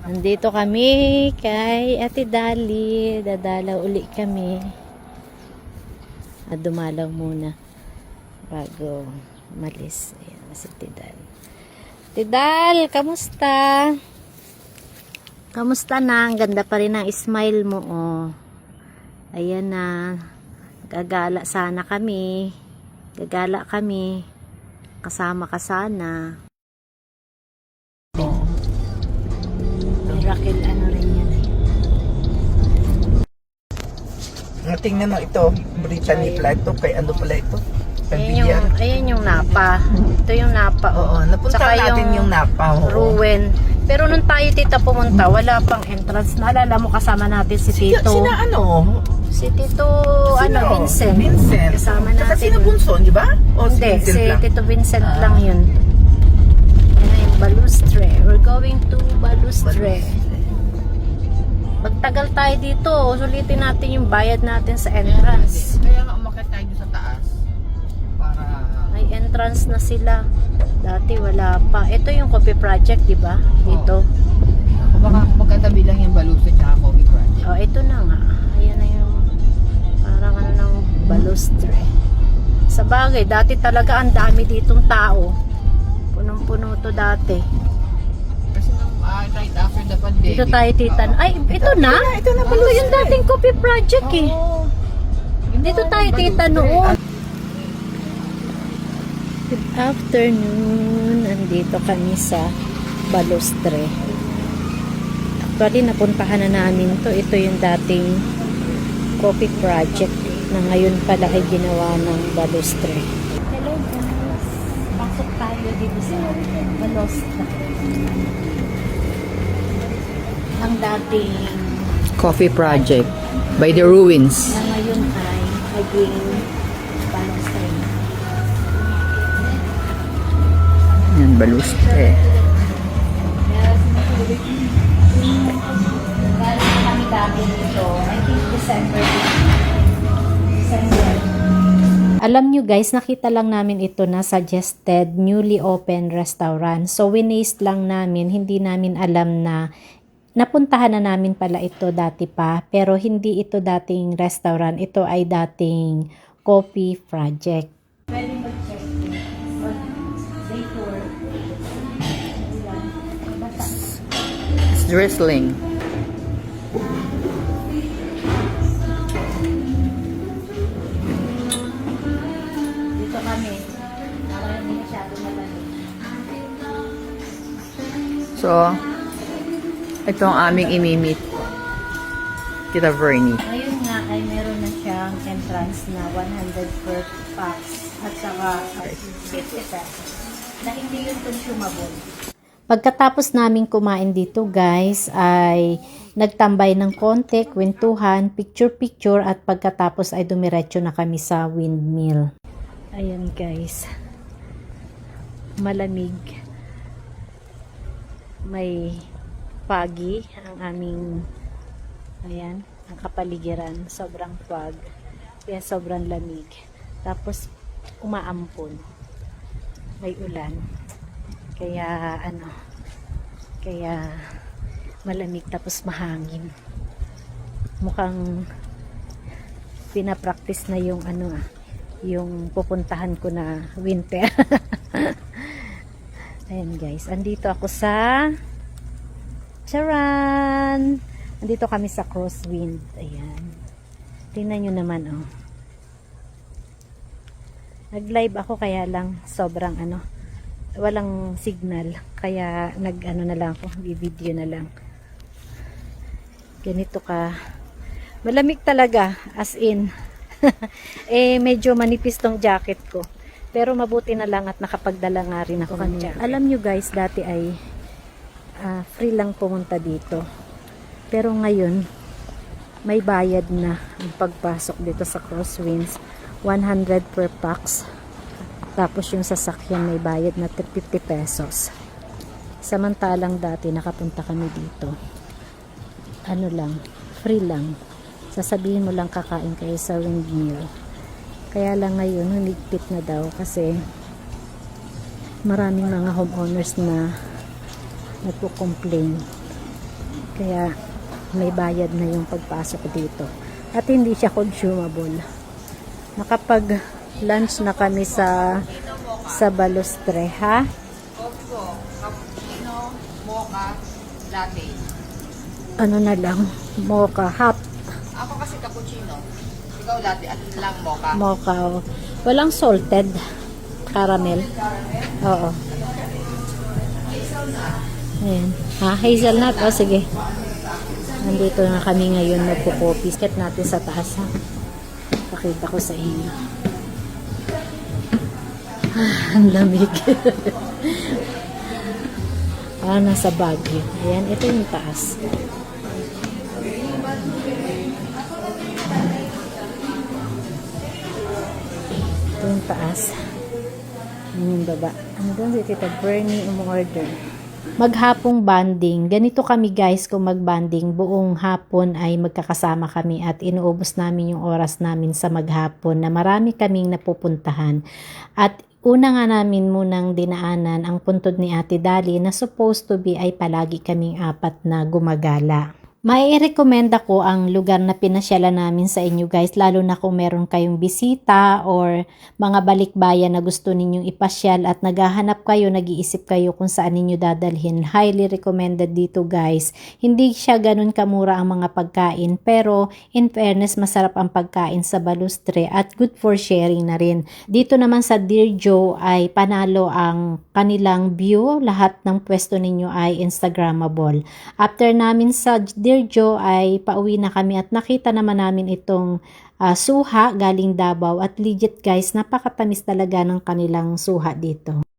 Nandito kami kay Ate Dali. Dadalaw uli kami. At dumalaw muna bago malis. Ayan si Tidal. Tidal, kamusta? Kamusta na? Ang ganda pa rin ang smile mo, oh. Ayan na. Gagala sana kami. Gagala kami. Kasama ka sana. Miracle, ano rin yan eh. Tingnan mo ito, Brittany pala ito, kay ano pala ito? Pagbigyar. Ayan yung Napa. Ito yung Napa. Oo, napunta Tsaka natin yung Napa. Oo. Ruin. Pero nung tayo tita pumunta, wala pang entrance. Naalala mo kasama natin si Tito. Sina ano? Si Tito, Sino? Vincent. Vincent. Kasama Saka natin. sino Bunso, di ba? O si Hindi, Vincent si lang? Tito Vincent lang yun. Yan na yung Balustre. We're going to Balustre. Pagtagal tayo dito, sulitin natin yung bayad natin sa entrance. Kaya nga umakit tayo sa taas. Para... May entrance na sila. Dati wala pa. Ito yung coffee project, di ba? Dito. Baka magkatabi lang yung Balustre at Coffee Project. Oh, ito na nga. Ayan na yung parang ano ng Balustre. Sa bagay, dati talaga ang dami ditong tao. Punong-puno to dati. Kasi nung right after the pandemic. Dito tayo titan. Ay, ito na? Ito na Ito yung dating coffee project eh. Oo. Dito tayo tita noon. Good afternoon. Nandito kami sa Balustre. Actually, napuntahan na namin to. Ito yung dating coffee project na ngayon pala ay ginawa ng Balustre. Hello guys. Pasok tayo dito sa Balustre. Ang dating Coffee Project by the Ruins. na ngayon ay naging Balustre. Yan, Balustre. Galing kami dati dito, I think December. Alam nyo guys, nakita lang namin ito na suggested newly open restaurant. So winaste lang namin, hindi namin alam na napuntahan na namin pala ito dati pa. Pero hindi ito dating restaurant, ito ay dating coffee project. Pwede mag-check day tour. It's drizzling. Dito kami. Para hindi masyado malamig. So, ito ang aming imimit. Kita Vernie. Ngayon nga ay meron na siyang entrance na 100 per packs at saka 50 pesos na hindi yun consumable. Pagkatapos naming kumain dito guys ay nagtambay ng konti, kwentuhan, picture-picture at pagkatapos ay dumiretso na kami sa windmill. Ayan guys. Malamig. May foggy ang aming ayan, ang kapaligiran. Sobrang fog. Kaya sobrang lamig. Tapos umaampon. May ulan. Kaya kaya malamig tapos mahangin. Mukhang pinapractice na yung yung pupuntahan ko na winter. Ayan guys, andito ako sa Charan! Andito kami sa Crosswind. Ayan. Tingnan nyo naman, oh. Nag-live ako kaya lang sobrang walang signal. Kaya na lang ako. Video na lang. Ganito ka. Malamig talaga. As in. Medyo manipis tong jacket ko. Pero mabuti na lang at nakapagdala nga rin ako ng jacket. Alam nyo guys, dati ay free lang pumunta dito. Pero ngayon, may bayad na ang pagpasok dito sa Crosswinds. 100 per pax. Tapos yung sasakyan may bayad na 50 pesos. Samantalang dati nakapunta kami dito. Free lang. Sasabihin mo lang kakain kayo sa windmill. Kaya lang ngayon, humigpit na daw kasi maraming mga homeowners na nagko-complain Kaya may bayad na yung pagpasok dito. At hindi siya consumable. Nakapag lunch na kami sa Balustre, ha? Coffee ko, cappuccino, mocha, latte. Ano na lang, mocha, hot Ako kasi cappuccino. Ikaw latte, at lang mocha. mocha. Oh. Walang salted caramel. Oo. Ayan. Ha, hazelnut. O, sige. Nandito na kami ngayon nagpo-coffee. Skip natin sa taas, ha. Pakita ko sa inyo. Ang lamig. Nasa Baguio. Ayan, ito yung taas. Ito yung taas. Yung baba. Hanggang si Tita Bernie umorder. Maghapong banding. Ganito kami guys kung magbanding. Buong hapon ay magkakasama kami at inuubos namin yung oras namin sa maghapon na marami kaming napupuntahan. At una nga namin munang dinaanan ang puntod ni Ate Dali na supposed to be ay palagi kaming apat na gumagala. Mai-recommend ako ang lugar na pinasyalan namin sa inyo guys, lalo na kung meron kayong bisita or mga balikbayan na gusto ninyong ipasyal at naghahanap kayo, nag-iisip kayo kung saan ninyo dadalhin. Highly recommended dito guys. Hindi siya ganun kamura ang mga pagkain, pero in fairness masarap ang pagkain sa Balustre at good for sharing na rin. Dito naman sa Dear Joe ay panalo ang kanilang view, lahat ng pwesto ninyo ay Instagrammable. After namin sa Dear Joe ay pauwi na kami at nakita naman namin itong suha galing Davao at legit guys, napakatamis talaga ng kanilang suha dito.